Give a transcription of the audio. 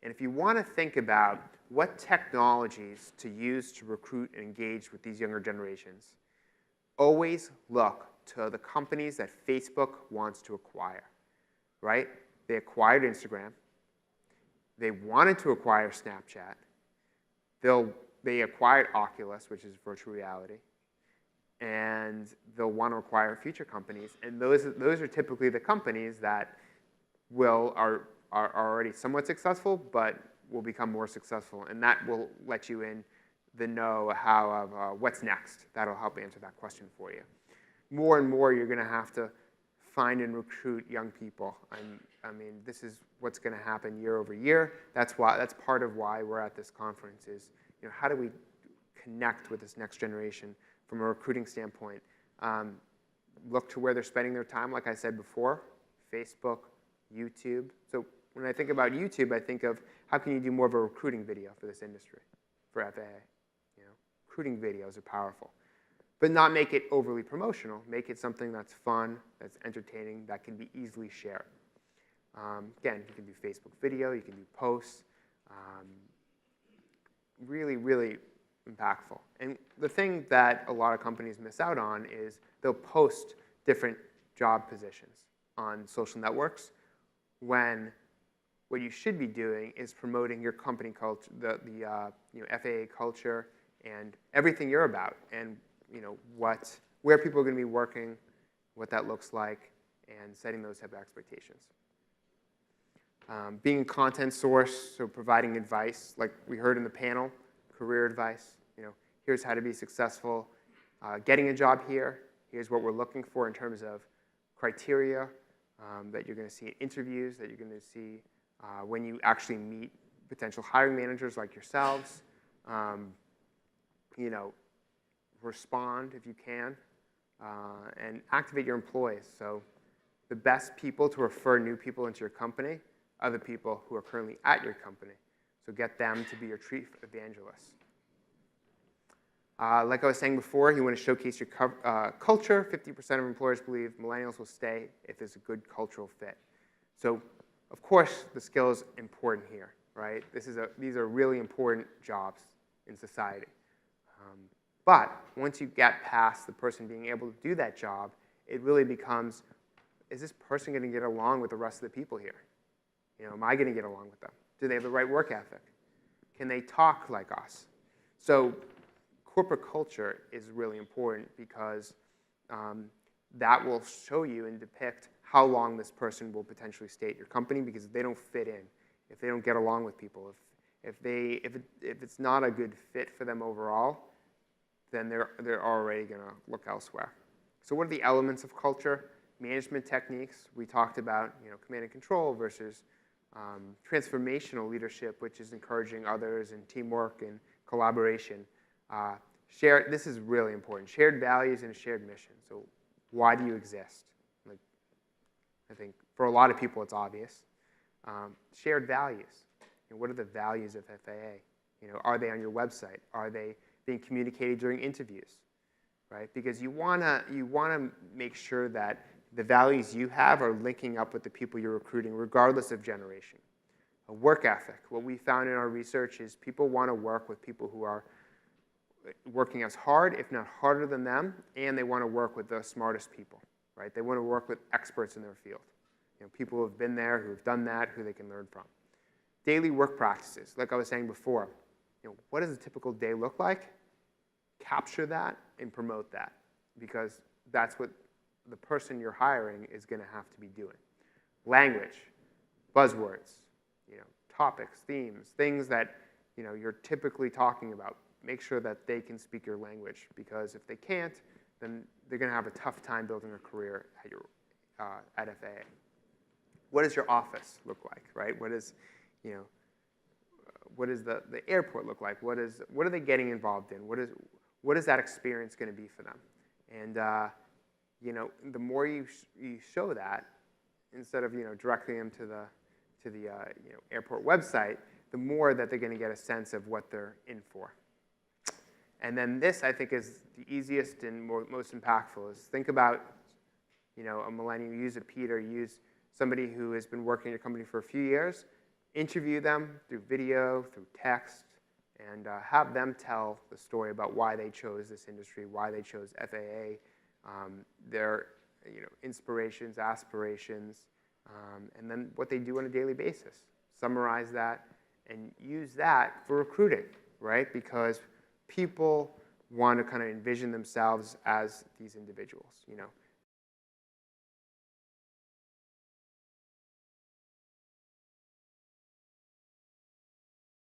And if you want to think about what technologies to use to recruit and engage with these younger generations, always look to the companies that Facebook wants to acquire, right? They acquired Instagram. They wanted to acquire Snapchat. They acquired Oculus, which is virtual reality. And they'll want to acquire future companies. And those are typically the companies that are already somewhat successful, but will become more successful. And that will let you in the know of what's next. That'll help answer that question for you. More and more, you're going to have to find and recruit young people. I mean, this is what's going to happen year over year. That's part of why we're at this conference is, how do we connect with this next generation from a recruiting standpoint? Look to where they're spending their time, like I said before, Facebook, YouTube. So when I think about YouTube, I think of how can you do more of a recruiting video for this industry, for FAA. Recruiting videos are powerful. But not make it overly promotional. Make it something that's fun, that's entertaining, that can be easily shared. Again, you can do Facebook video, you can do posts. Really, really impactful. And the thing that a lot of companies miss out on is they'll post different job positions on social networks when what you should be doing is promoting your company culture, the FAA culture, and everything you're about, and where people are going to be working, what that looks like, and setting those type of expectations. Being a content source, so providing advice, like we heard in the panel, career advice. Here's how to be successful getting a job here. Here's what we're looking for in terms of criteria that you're going to see in interviews, that you're going to see when you actually meet potential hiring managers like yourselves. Respond if you can, and activate your employees. So the best people to refer new people into your company are the people who are currently at your company. So get them to be your chief evangelists. Like I was saying before, you want to showcase your culture. 50% of employers believe millennials will stay if there's a good cultural fit. So, of course, the skill is important here, right? These are really important jobs in society. But once you get past the person being able to do that job, it really becomes, is this person going to get along with the rest of the people here? Am I going to get along with them? Do they have the right work ethic? Can they talk like us? So corporate culture is really important because that will show you and depict how long this person will potentially stay at your company, because if they don't fit in, if they don't get along with people, if it's not a good fit for them overall, then they're already going to look elsewhere. So what are the elements of culture? Management techniques. We talked about command and control versus transformational leadership, which is encouraging others and teamwork and collaboration. This is really important. Shared values and a shared mission. So why do you exist? I think for a lot of people it's obvious. Shared values. What are the values of FAA? Are they on your website? Are they being communicated during interviews? Right? Because you wanna make sure that the values you have are linking up with the people you're recruiting, regardless of generation. A work ethic. What we found in our research is people want to work with people who are working as hard, if not harder than them, and they want to work with the smartest people. Right? They want to work with experts in their field. People who have been there, who have done that, who they can learn from. Daily work practices. Like I was saying before, what does a typical day look like? Capture that and promote that, because that's what the person you're hiring is going to have to be doing. Language, buzzwords, topics, themes, things that you're typically talking about. Make sure that they can speak your language, because if they can't, then they're going to have a tough time building a career at FAA. What does your office look like, right? What does the airport look like? What are they getting involved in? What is that experience going to be for them? And the more you show that, instead of directing them to the airport website, the more that they're going to get a sense of what they're in for. And then this, I think, is the easiest and most impactful, is think about, a millennial, use a Peter, use somebody who has been working at your company for a few years, interview them through video, through text, and have them tell the story about why they chose this industry, why they chose FAA, their inspirations, aspirations, and then what they do on a daily basis. Summarize that and use that for recruiting, right? Because people want to kind of envision themselves as these individuals.